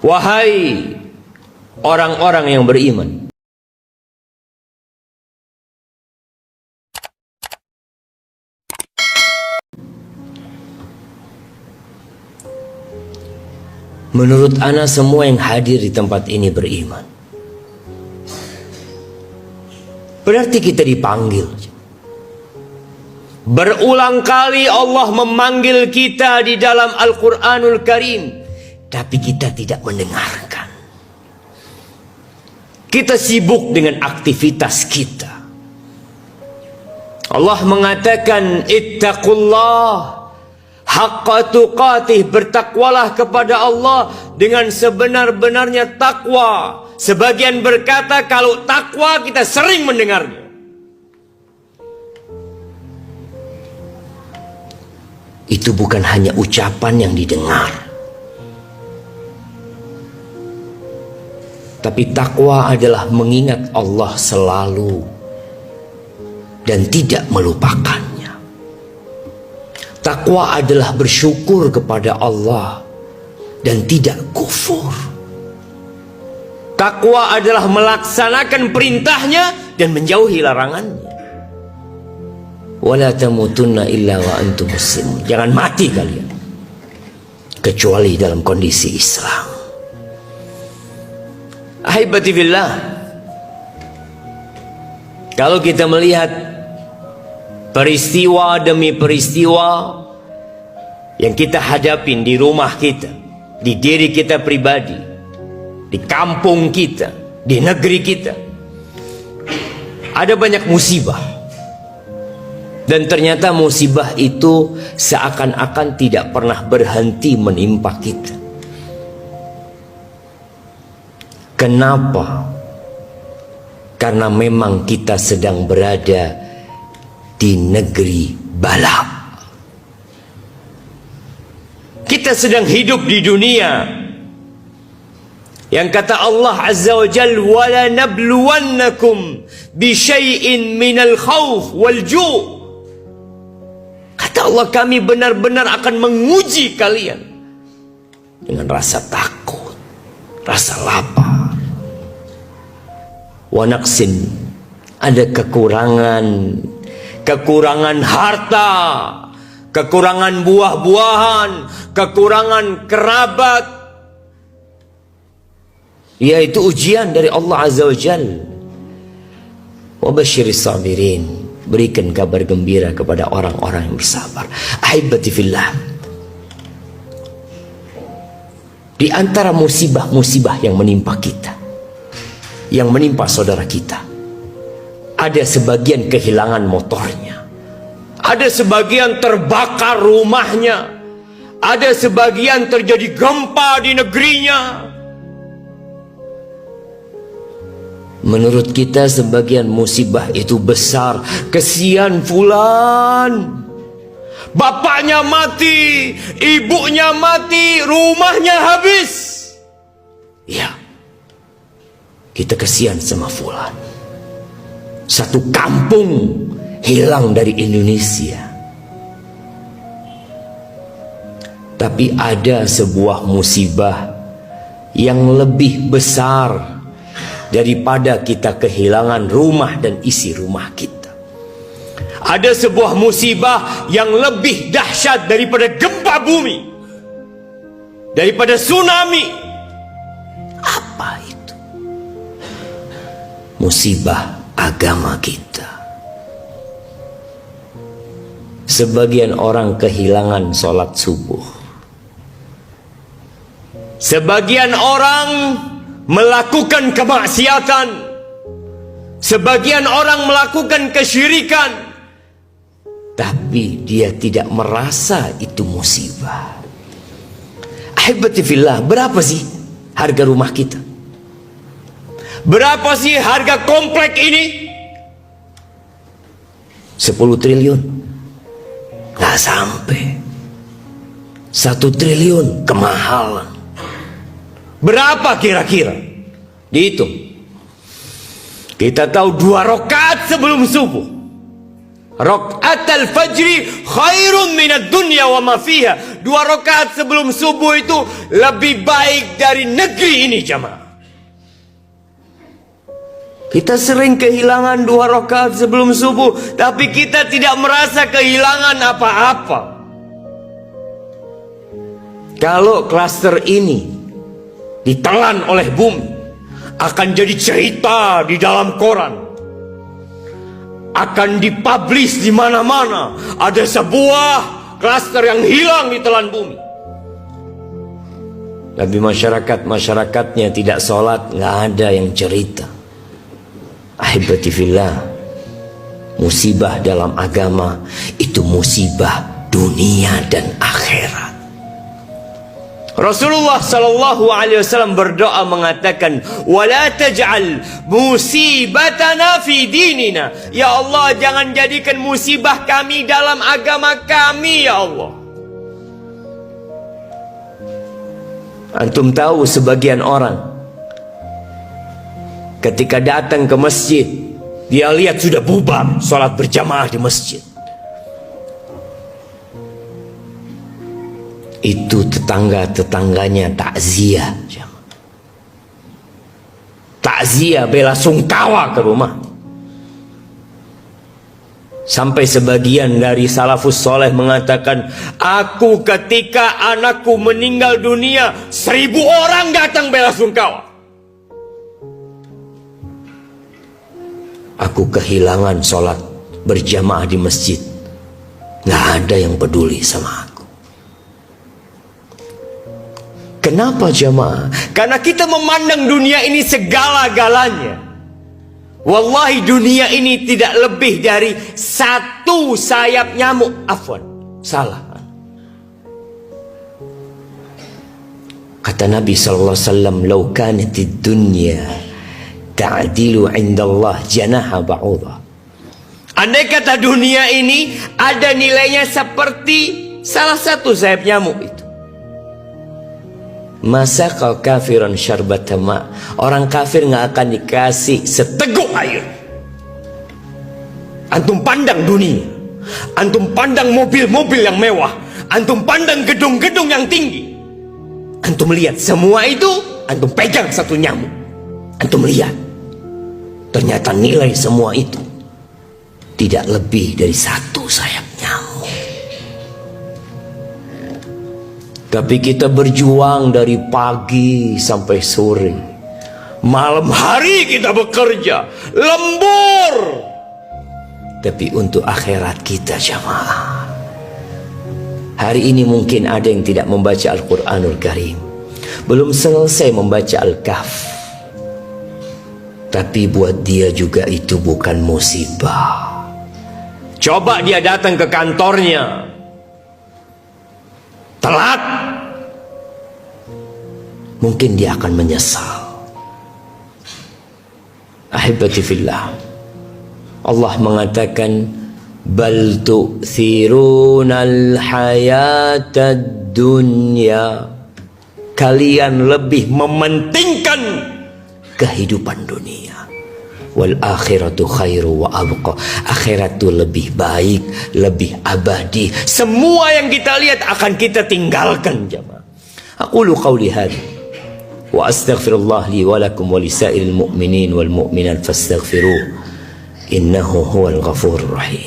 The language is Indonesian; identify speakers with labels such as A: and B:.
A: Wahai orang-orang yang beriman, menurut ana semua yang hadir di tempat ini beriman. Berarti kita dipanggil. Berulang kali Allah memanggil kita di dalam Al-Quranul Karim, tapi kita tidak mendengarkan. Kita sibuk dengan aktivitas kita. Allah mengatakan, ittaqullah haqqa tuqatih, bertakwalah kepada Allah dengan sebenar-benarnya takwa. Sebagian berkata kalau takwa kita sering mendengarnya. Itu bukan hanya ucapan yang didengar, tapi takwa adalah mengingat Allah selalu dan tidak melupakannya. Takwa adalah bersyukur kepada Allah dan tidak kufur. Takwa adalah melaksanakan perintahnya dan menjauhi larangannya. Wala tamutunna illa wa antum muslimun. Jangan mati kalian kecuali dalam kondisi Islam. Ahibati fillah, kalau kita melihat peristiwa demi peristiwa yang kita hadapin di rumah kita, di diri kita pribadi, di kampung kita, di negeri kita, ada banyak musibah. Dan ternyata musibah itu seakan-akan tidak pernah berhenti menimpa kita. Kenapa? Karena memang kita sedang berada di negeri bala. Kita sedang hidup di dunia yang kata Allah Azza wa Jalla, wala nabluwannakum bi syai'in minal khawf wal ju'. Kata Allah, kami benar-benar akan menguji kalian dengan rasa takut, rasa lapar, wa naqsin, ada kekurangan harta, kekurangan buah-buahan, kekurangan kerabat. Yaitu ujian dari Allah Azza wa Jalla. Wa basyiris sabirin, berikan kabar gembira kepada orang-orang yang bersabar. Ahibati fillah, di antara musibah-musibah yang menimpa kita, yang menimpa saudara kita, ada sebagian kehilangan motornya, ada sebagian terbakar rumahnya, ada sebagian terjadi gempa di negerinya. Menurut kita sebagian musibah itu besar. Kesian fulan, bapaknya mati, ibunya mati, rumahnya habis. Ya, kita kesian sama fulan. Satu kampung hilang dari Indonesia. Tapi ada sebuah musibah yang lebih besar daripada kita kehilangan rumah dan isi rumah kita. Ada sebuah musibah yang lebih dahsyat daripada gempa bumi, daripada tsunami. Apa itu? Musibah agama kita. Sebagian orang kehilangan sholat subuh. Sebagian orang melakukan kemaksiatan. Sebagian orang melakukan kesyirikan, tapi dia tidak merasa itu musibah. Ahibati fillah, berapa sih harga rumah kita? Berapa sih harga komplek ini? 10 triliun? Gak sampai. 1 triliun kemahalan. Berapa kira-kira? Dihitung. Kita tahu 2 rakaat sebelum subuh. Rakaat al-fajri khairun minad dunya wa ma fiha. 2 rakaat sebelum subuh itu lebih baik dari negeri ini jamaah. Kita sering kehilangan 2 rakaat sebelum subuh, tapi kita tidak merasa kehilangan apa-apa. Kalau klaster ini ditelan oleh bumi, akan jadi cerita di dalam koran, akan dipublish di mana-mana. Ada sebuah klaster yang hilang ditelan bumi. Tapi masyarakatnya tidak sholat, nggak ada yang cerita. Ahibati fillah, musibah dalam agama itu musibah dunia dan akhirat. Rasulullah sallallahu alaihi wasallam berdoa mengatakan, "Wala taj'al musibatana fi dinina." Ya Allah, jangan jadikan musibah kami dalam agama kami, ya Allah. Antum tahu sebagian orang ketika datang ke masjid, dia lihat sudah bubar sholat berjamaah di masjid. Itu tetangga-tetangganya takziah. Takziah, bela sungkawa ke rumah. Sampai sebagian dari salafus soleh mengatakan, aku ketika anakku meninggal dunia, 1000 orang datang bela sungkawa. Aku kehilangan sholat berjamaah di masjid, nggak ada yang peduli sama aku. Kenapa jamaah? Karena kita memandang dunia ini segala-galanya. Wallahi dunia ini tidak lebih dari 1 sayap nyamuk. Afwan, salah. Kata Nabi SAW, "Lau kanatid dunya ta'dilu 'indallah janaha ba'udha." Andai kata dunia ini ada nilainya seperti salah satu sayap nyamuk itu, masa kau kafiran syarbata ma, orang kafir nggak akan dikasih seteguk air. Antum pandang dunia, antum pandang mobil-mobil yang mewah, antum pandang gedung-gedung yang tinggi, antum lihat semua itu, antum pegang satu nyamuk, antum lihat, ternyata nilai semua itu tidak lebih dari 1 sayap nyamuk. Tapi kita berjuang dari pagi sampai sore, malam hari kita bekerja lembur. Tapi untuk akhirat kita jamaah, hari ini mungkin ada yang tidak membaca Al-Quranul Karim, belum selesai membaca Al-Kahf, tapi buat dia juga itu bukan musibah. Coba dia datang ke kantornya telat, mungkin dia akan menyesal. Ahibati fillah, Allah mengatakan, bal tu'thirunal hayatad dunya, kalian lebih mementingkan kehidupan dunia. Wal akhiratu khairu wa abqa, akhirat itu lebih baik, lebih abadi. Semua yang kita lihat akan kita tinggalkan jemaah. Aqulu qawli hadha wa astaghfirullah li wa lakum wa lisairil mu'minin wal mu'minat fastaghfiruh innahu huwal ghafurur rahim.